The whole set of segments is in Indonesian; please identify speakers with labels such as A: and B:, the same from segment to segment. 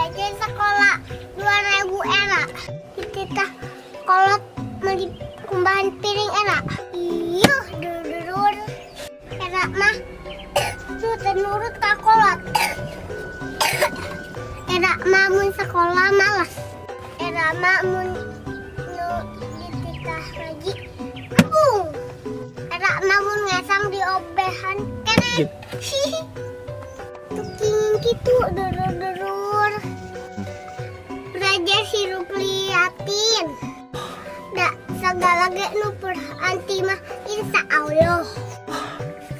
A: jajan sekolah 2000 era. Kita kolot meli kumbahan piring era. Iya, dur. Era mah tuh tenurut ka kolot. Era mah mun sekolah malas. Era mah mun nu ditikah lagi. Era mah mun ngasang di obehan kene. Tuking gitu dur. Belajar sirup liatin. Da segala ge nu anti mah insya Allah.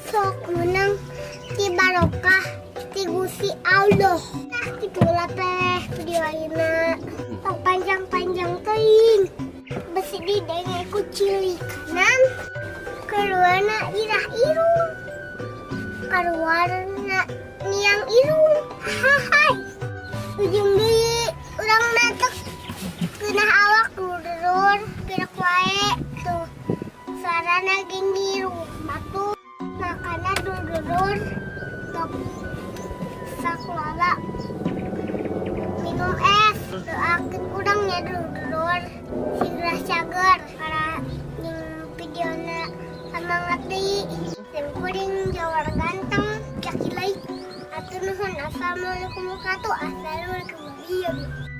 A: Sok menang ti barokah ti Gusti Allah. Nah gitulah teh video ayeuna. Tong panjang-panjang teuing. Besi di denge ku cilik kanan. Keluarna irah irung. Kaluarna niang irung. Hai. Ujung deui urang natek keunah awak dur. Gerak wae tuh. Suarana geng irung. Batu makana dur. Tok sakuala minum es. Doakeun urang nya dur. Sigrah cager para jeung videona semangat deui. Sim kuring jawar ganteng cakilai. Atur nuhun. Assalamualaikum warahmatullahi wabarakatuh.